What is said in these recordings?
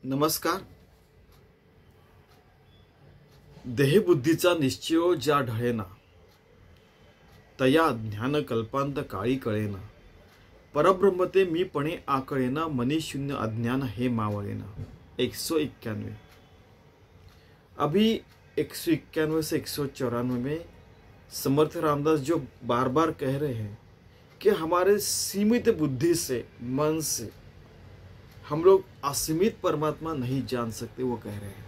नमस्कार. देहबुद्धीचा निश्चयो ज्या ढळेना, तया ज्ञान कल्पांत काळी कळेना. परब्रह्म ते मीपणे आकळेना, मनी शून्य अज्ञान हे मावळेना. 191. अभी 191 से 194 में समर्थ रामदास जो बार बार कह रहे हैं कि हमारे सीमित बुद्धि से, मन से हम लोग असीमित परमात्मा नहीं जान सकते, वो कह रहे हैं.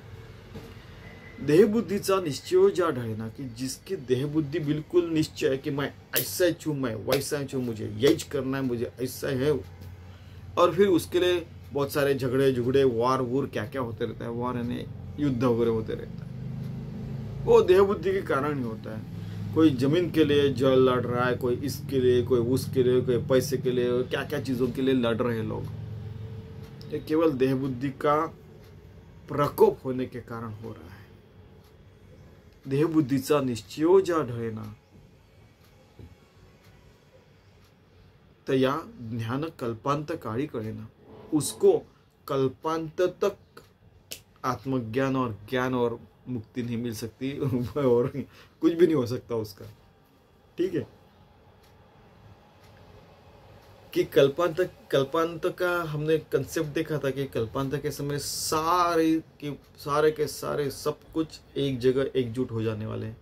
देह बुद्धीचा निश्चय ज्या ढळेना, कि जिसकी देह बुद्धि बिल्कुल निश्चय है कि मैं ऐसा ही छूँ, मैं वैसा ही छूँ, मुझे यही करना है, मुझे ऐसा है. और फिर उसके लिए बहुत सारे झगड़े झुगड़े, वार वूर क्या क्या होते रहता है, वार यानी युद्ध वगैरह होते रहता है. वो देह बुद्धि के कारण ही होता है. कोई जमीन के लिए जल लड़ रहा है, कोई इसके लिए, कोई उसके लिए, कोई पैसे के लिए, क्या क्या चीजों के लिए लड़ रहे हैं लोग. ये केवल देह बुद्धि का प्रकोप होने के कारण हो रहा है. देह बुद्धीचा निश्चयो ज्या ढळेना, तया ज्ञान कल्पांत काळी कळेना. उसको कल्पांत तक आत्मज्ञान और ज्ञान और मुक्ति नहीं मिल सकती और कुछ भी नहीं हो सकता उसका. ठीक है, कि कल्पांत का हमने कंसेप्ट देखा था कि कल्पांत के समय सारे के सारे सब कुछ एक जगह एकजुट हो जाने वाले हैं.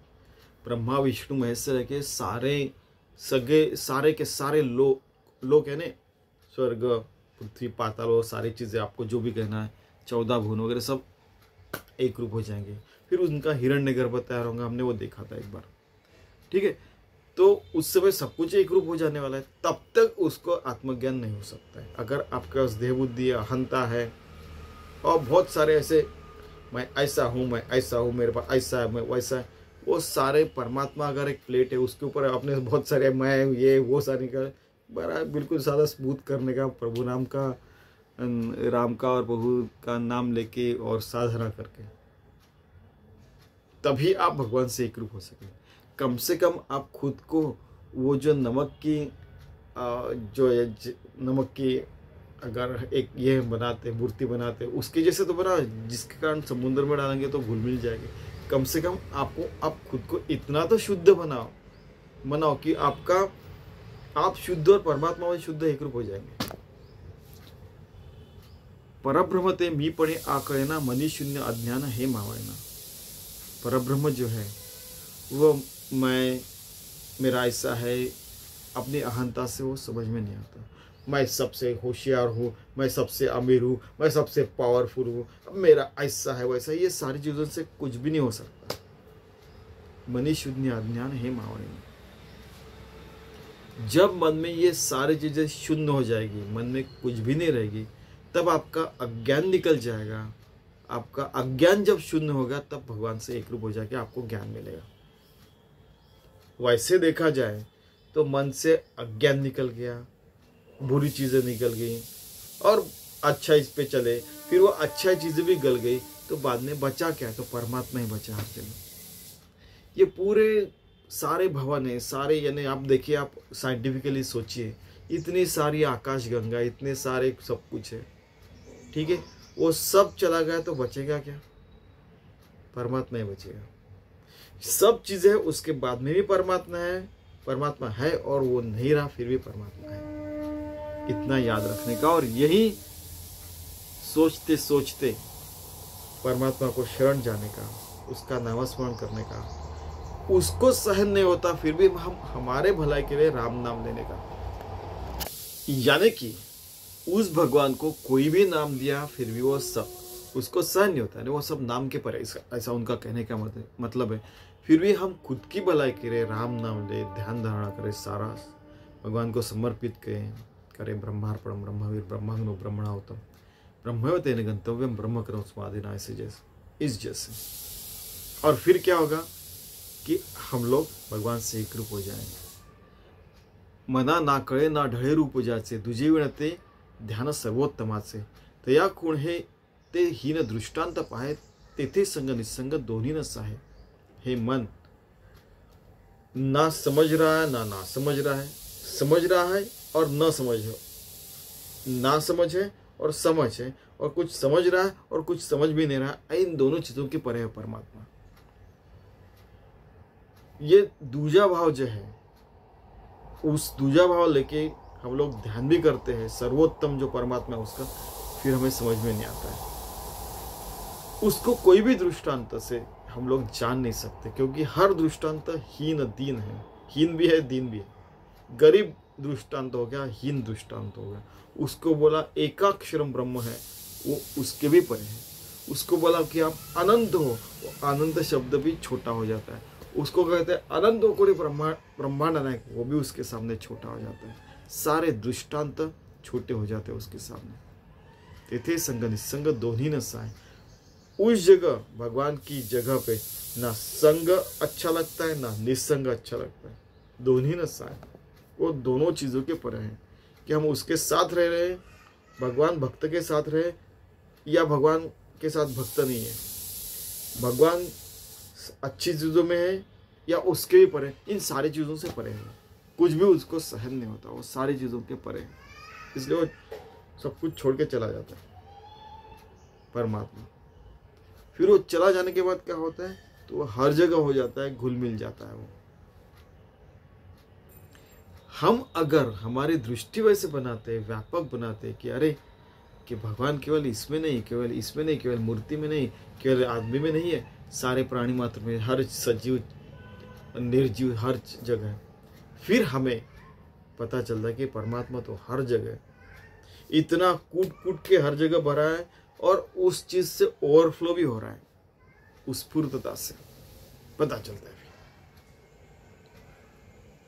ब्रह्मा विष्णु महेश्वर के सारे के सारे लोग है ने, स्वर्ग पृथ्वी पाताल, सारी चीजें आपको जो भी कहना है, 14 भुवन वगैरह सब एक रूप हो जाएंगे. फिर उनका हिरण्यगर्भ तैयार होगा, हमने वो देखा था एक बार. ठीक है, तो उस समय सब कुछ एक रूप हो जाने वाला है. तब तक उसको आत्मज्ञान नहीं हो सकता है. अगर आपके पास देह बुद्धि, अहंता है और बहुत सारे ऐसे, मैं ऐसा हूँ, मैं ऐसा हूँ, मेरे पास ऐसा है, मैं वैसा है, वो सारे परमात्मा अगर एक प्लेट है, उसके ऊपर आपने बहुत सारे मैं ये वो सारे का बड़ा बिल्कुल सादा स्मूथ करने का, प्रभु नाम का, राम का और प्रभु का नाम लेके और साधना करके, तभी आप भगवान से एक रूप हो सके. कम से कम आप खुद को वो जो नमक की अगर एक ये बनाते, मूर्ति बनाते, उसके जैसे तो बना, जिसके कारण समुद्र में डालेंगे तो घुल मिल जाएंगे. कम से कम आप खुद को इतना तो शुद्ध बनाओ कि आप शुद्ध और परमात्मा में शुद्ध एक रूप हो जाएंगे. परब्रह्म ते मीपणे आकळेना, मनी शून्य अज्ञान हे मावळेना. परब्रह्म जो है वो मेरा ऐसा है, अपनी अहंता से वो समझ में नहीं आता. मैं सबसे होशियार हूँ, मैं सबसे अमीर हूँ, मैं सबसे पावरफुल हूँ, मेरा ऐसा है वैसा, ये सारी चीज़ों से कुछ भी नहीं हो सकता. मनी शून्य अज्ञान हे मावळेना. जब मन में ये सारी चीजें शून्य हो जाएगी, मन में कुछ भी नहीं रहेगी, तब आपका अज्ञान निकल जाएगा. आपका अज्ञान जब शून्य होगा, तब भगवान से एक रूप हो जाके आपको ज्ञान मिलेगा. वैसे देखा जाए तो मन से अज्ञान निकल गया, बुरी चीजें निकल गई और अच्छा इस पे चले, फिर वो अच्छा चीजें भी गल गई, तो बाद में बचा क्या? तो परमात्मा ही बचा हर जगह. ये पूरे सारे भवन है, सारे, यानी आप देखिए, आप साइंटिफिकली सोचिए, इतनी सारी आकाश गंगा, इतने सारे सब कुछ है. ठीक है, वो सब चला गया तो बचेगा क्या? परमात्मा ही बचेगा. सब चीजें उसके बाद में भी परमात्मा है और वो नहीं रहा फिर भी परमात्मा है. इतना याद रखने का, और यही सोचते सोचते परमात्मा को शरण जाने का, उसका नामस्मरण करने का, उसको सहन नहीं होता फिर भी हम हमारे भलाई के लिए राम नाम लेने का. यानी कि उस भगवान को कोई भी नाम दिया फिर भी वो सब उसको सहन नहीं होता है, वो सब नाम के पर, ऐसा उनका कहने का मतलब है. फिर भी हम खुद की भलाई के लिए राम नाम ले, ध्यान धारणा करें, सारा भगवान को समर्पित करें. ब्रह्मार्पणम ब्रह्मवीर ब्रह्मग्नो ब्रह्मणाहुतम ब्रह्मैव तेन गंतव्यम ब्रह्म करो समाधिना, इस जैसे. और फिर क्या होगा कि हम लोग भगवान से एक रूप हो जाएंगे. मना ना कळे ना ढळे रूप जाचे, दुजे विणते ध्यान सर्वोत्तमाचे. तया कोण हे ते हीन दृष्टांत पाहे, तेथे संग निसंग दोन्ही न साहे. हे मन ना समझ रहा है ना समझ रहा है, समझ रहा है और न समझ है, ना समझ है और समझ है, और कुछ समझ रहा है और कुछ समझ भी नहीं रहा है। इन दोनों चीजों के परे है परमात्मा। ये दूजा भाव जो है, उस दूजा भाव लेके हम लोग ध्यान भी करते हैं सर्वोत्तम जो परमात्मा है उसका, फिर हमें समझ में नहीं आता है। उसको कोई भी दृष्टांत से हम लोग जान नहीं सकते, क्योंकि हर दृष्टांत हीन दीन है, हीन भी है दीन भी है। गरीब दृष्टांत हो गया, हीन दृष्टांत हो गया। उसको बोला एकाक्षरम ब्रह्म है, वो उसके भी परे है। उसको बोला कि आप अनंत हो, वो अनंत शब्द भी छोटा हो जाता है। उसको कहते हैं अनंत कोटि ब्रह्मांड नायक, वो भी उसके सामने छोटा हो जाता है। सारे दृष्टांत छोटे हो जाते हैं उसके सामने। तेथे संग निसंग दोन्ही न साए। उस जगह भगवान की जगह पे ना संग अच्छा लगता है ना निसंग अच्छा लगता है, दोन्ही न साए। वो दोनों चीजों के परे हैं कि हम उसके साथ रह रहे हैं, भगवान भक्त के साथ रहे, या भगवान के साथ भक्त नहीं है, भगवान अच्छी चीजों में है या उसके भी परे। इन सारी चीजों से परे है, कुछ भी उसको सहन नहीं होता, वो सारी चीजों के परे है। इसलिए वो सब कुछ छोड़ के चला जाता है परमात्मा। फिर वो चला जाने के बाद क्या होता है, तो वो हर जगह हो जाता है, घुल मिल जाता है वो। हम अगर हमारी दृष्टि वैसे बनाते हैं, व्यापक बनाते हैं कि अरे कि भगवान केवल इसमें नहीं, केवल इसमें नहीं, केवल मूर्ति में नहीं, केवल आदमी में नहीं है, सारे प्राणी मात्र में, हर सजीव निर्जीव हर जगह है, फिर हमें पता चलता है कि परमात्मा तो हर जगह है। इतना कूट कूट के हर जगह भरा है और उस चीज से ओवरफ्लो भी हो रहा है, उस स्फूर्तता से पता चलता है।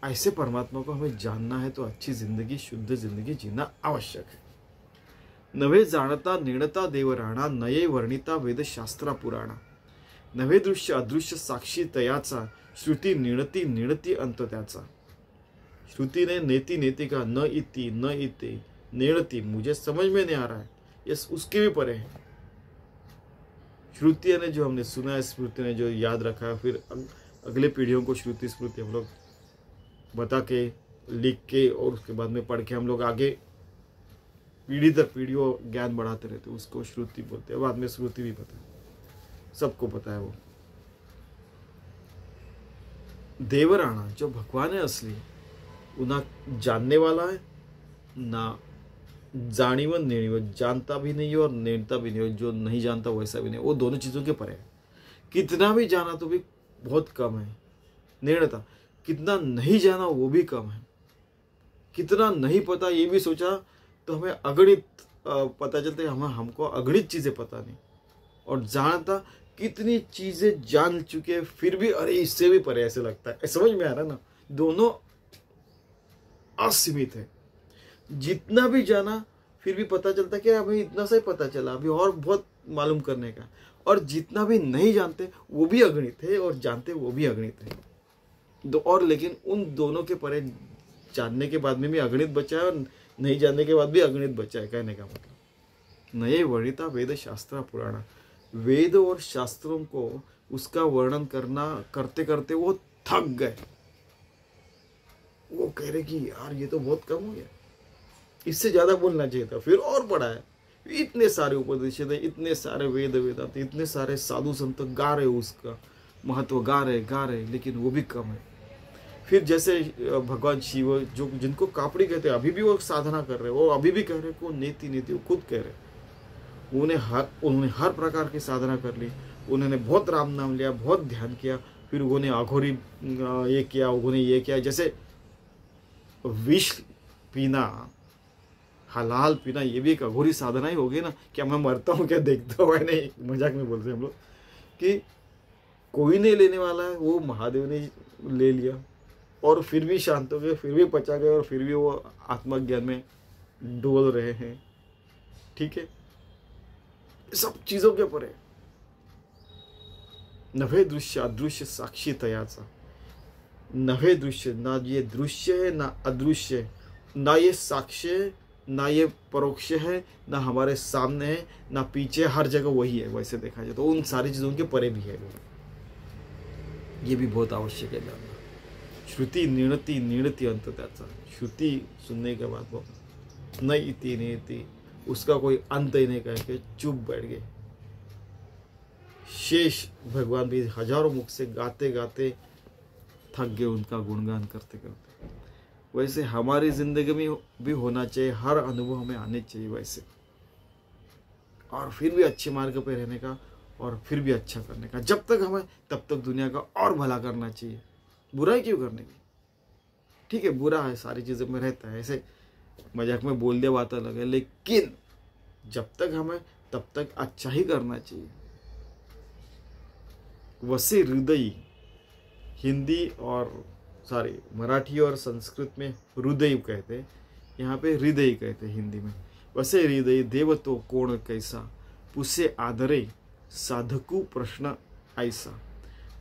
ऐसे परमात्मा को हमें जानना है तो अच्छी जिंदगी, शुद्ध जिंदगी जीना आवश्यक है। नवे जाणता निर्णता देवराणा, नये वर्णिता वेद शास्त्रा पुराणा। नवे दृश्य अदृश्य साक्षी तयाचा, श्रुती निर्णती निर्णती अंत त्याचा। श्रुति ने नेति नेति का न इति न इति निर्णती, मुझे समझ में नहीं आ रहा है, यस उसके भी परे है। श्रुति ने जो हमने सुना है, स्मृति ने जो याद रखा है, फिर अगले पीढ़ियों को श्रुति स्मृति हम लोग बता के, लिख के और उसके बाद में पढ़ के हम लोग आगे पीढ़ी दर पीढ़ियों ज्ञान बढ़ाते रहते, उसको श्रुति बोलते हैं। बाद में श्रुति भी पता है, सबको पता है वो। देवराणा जो भगवान है असली, वो ना जानने वाला है ना जानीव नेणीव, जानता भी नहीं है और नेड़ता भी नहीं है। जो नहीं जानता वैसा भी नहीं, वो दोनों चीजों के परे है। कितना भी जाना तो भी बहुत कम है। नेड़ता कितना नहीं जाना वो भी कम है। कितना नहीं पता ये भी सोचा तो हमें अगणित पता चलता है, हमको अगणित चीजें पता नहीं। और जानता कितनी चीजें जान चुके फिर भी अरे इससे भी परे ऐसे लगता है। समझ में आ रहा है ना, दोनों असीमित है। जितना भी जाना फिर भी पता चलता है कि अभी इतना सा ही पता चला, अभी और बहुत मालूम करने का। और जितना भी नहीं जानते वो भी अगणित है और जानते वो भी अगणित है। और लेकिन उन दोनों के परे जानने के बाद में भी अगणित बचा है और नहीं जानने के बाद भी अगणित बचा है। कहने का मतलब नए वर्णिता वेद शास्त्र पुराणा, वेद और शास्त्रों को उसका वर्णन करना करते करते वो थक गए। वो कह रहे कि यार ये तो बहुत कम हो गया, इससे ज्यादा बोलना चाहिए था। फिर और पढ़ा है, इतने सारे उपनिषद है, इतने सारे वेद वेदांत, इतने सारे साधु संत गा रहे, उसका महत्व गा रहे, लेकिन वो भी कम है। फिर जैसे भगवान शिव जो जिनको कापड़ी कहते हैं, अभी भी वो साधना कर रहे हैं, वो अभी भी कह रहे हैं को नेति नेति, वो खुद कह रहे। उन्होंने हर प्रकार की साधना कर ली, उन्होंने बहुत राम नाम लिया, बहुत ध्यान किया, फिर उन्होंने अघोरी ये किया, उन्होंने ये किया। जैसे विष पीना, हलाल पीना, ये भी एक अघोरी साधना ही होगी ना। क्या मैं मरता हूँ क्या देखता हुआ? नहीं, मजाक में बोलते हैं हम लोग कि कोई नहीं लेने वाला है, वो महादेव ने ले लिया और फिर भी शांत हो गए, फिर भी पचा गए और फिर भी वो आत्मज्ञान में डोल रहे हैं। ठीक है, सब चीजों के परे। नवे दृश्य अदृश्य साक्षी तयाचा, नवे दृश्य, ना ये दृश्य है ना अदृश्य है, ना ये साक्ष्य है ना ये परोक्ष है, ना हमारे सामने है ना पीछे, हर जगह वही है। वैसे देखा जाए तो उन सारी चीजों के परे भी है। ये भी बहुत आवश्यक है जानना। श्रुति निर्णति निर्णति अंत त्याचा, श्रुति सुनने के बाद वो न इति नेति उसका कोई अंत ही नहीं, कह के चुप बैठ गए। शेष भगवान भी हजारों मुख से गाते गाते थक गए उनका गुणगान करते करते। वैसे हमारी जिंदगी में भी होना चाहिए, हर अनुभव हमें आने चाहिए वैसे, और फिर भी अच्छे मार्ग पे रहने का और फिर भी अच्छा करने का। जब तक हमें तब तक दुनिया का और भला करना चाहिए, बुराई क्यों करने की। ठीक है, बुरा है, सारी चीज़ों में रहता है, ऐसे मजाक में बोल दिया बात अलग है, लेकिन जब तक हमें तब तक अच्छा ही करना चाहिए। वसे हृदय, हिंदी और मराठी और संस्कृत में हृदय कहते हैं, यहाँ पे हृदय कहते हैं हिंदी में। वसे हृदय देव तो कोण कैसा, पुसे आदरे साधकू प्रश्न ऐसा,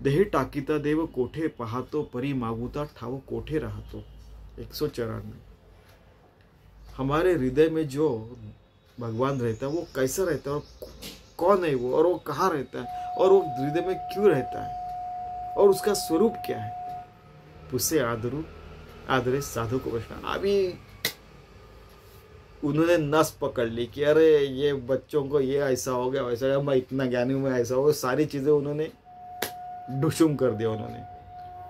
देह टाकीता देव कोठे पाहतो, परी मागुता ठाव कोठे राहतो। 194। हमारे हृदय में जो भगवान रहता है वो कैसा रहता है, और कौन है वो, और वो कहाँ रहता है, और वो हृदय में क्यों रहता है, और उसका स्वरूप क्या है। पुसे आदरे साधु को प्रश्न। अभी उन्होंने नस पकड़ ली कि अरे ये बच्चों को ये ऐसा हो गया वैसा हो गया, मैं इतना ज्ञानी हूँ, मैं ऐसा हो गया, सारी चीजें उन्होंने डुशुम कर दिया।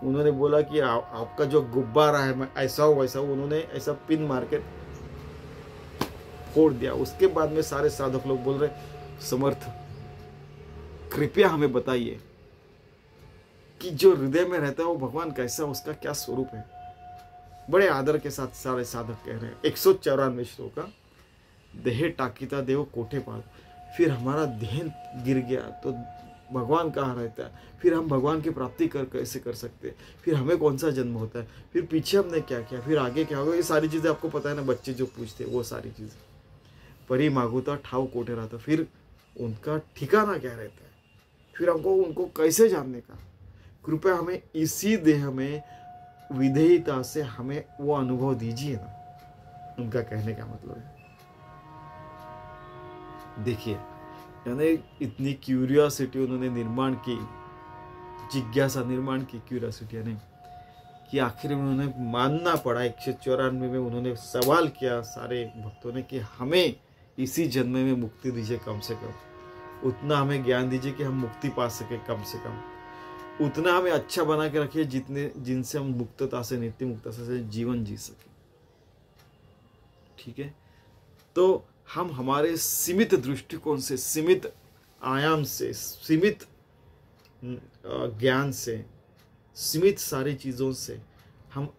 उन्होंने बोला कि आपका जो गुब्बारा है मैं ऐसा हो वैसा हो, उन्होंने ऐसा पिन मार के फोड़ दिया। उसके बाद में सारे साधक लोग बोल रहे, समर्थ कृपया हमें बताइए कि जो हृदय में रहता है वो भगवान कैसा, उसका क्या स्वरूप है। बड़े आदर के साथ सारे साधक कह रहे हैं। 194 श्लोक का, देह टाकीता देव कोठे पाल। फिर हमारा देह गिर गया तो भगवान कहाँ रहता है, फिर हम भगवान की प्राप्ति कैसे कर सकते हैं, फिर हमें कौन सा जन्म होता है, फिर पीछे हमने क्या किया, फिर आगे क्या होगा, ये सारी चीज़ें आपको पता है ना, बच्चे जो पूछते हैं वो सारी चीज़ें। परी मागुता ठाव कोठे रहता, फिर उनका ठिकाना क्या रहता है, फिर हमको उनको कैसे जानने का। कृपया हमें इसी देह में विधेयता से हमें वो अनुभव दीजिए ना, उनका कहने का मतलब है। देखिए यानी इतनी क्यूरियोसिटी उन्होंने निर्माण की, जिज्ञासा निर्माण की, क्यूरियोसिटी यानी कि आखिर में उन्होंने मानना पड़ा। 194 में उन्होंने सवाल किया सारे भक्तों ने कि हमें इसी जन्म में मुक्ति दीजिए, कम से कम उतना हमें ज्ञान दीजिए कि हम मुक्ति पा सके, कम से कम उतना हमें अच्छा बना के रखिए जिनसे हम मुक्तता से, नित्य मुक्तता से जीवन जी सके। ठीक है, तो हम हमारे सीमित दृष्टिकोण से, सीमित आयाम से, सीमित ज्ञान से, सीमित सारी चीजों से हम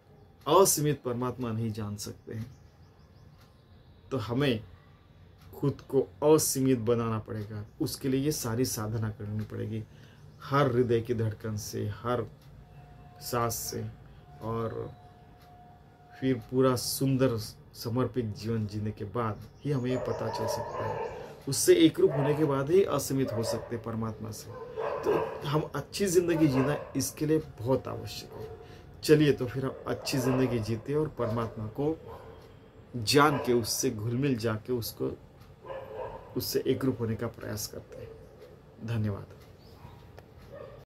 असीमित परमात्मा नहीं जान सकते हैं। तो हमें खुद को असीमित बनाना पड़ेगा, उसके लिए ये सारी साधना करनी पड़ेगी, हर हृदय की धड़कन से, हर सांस से, और फिर पूरा सुंदर समर्पित जीवन जीने के बाद ही हमें ये पता चल सकता है। उससे एकरूप होने के बाद ही असीमित हो सकते परमात्मा से। तो हम अच्छी जिंदगी जीना इसके लिए बहुत आवश्यक है। चलिए तो फिर हम अच्छी जिंदगी जीते और परमात्मा को जान के, उससे घुल मिल जाके उससे एकरूप होने का प्रयास करते हैं। धन्यवाद।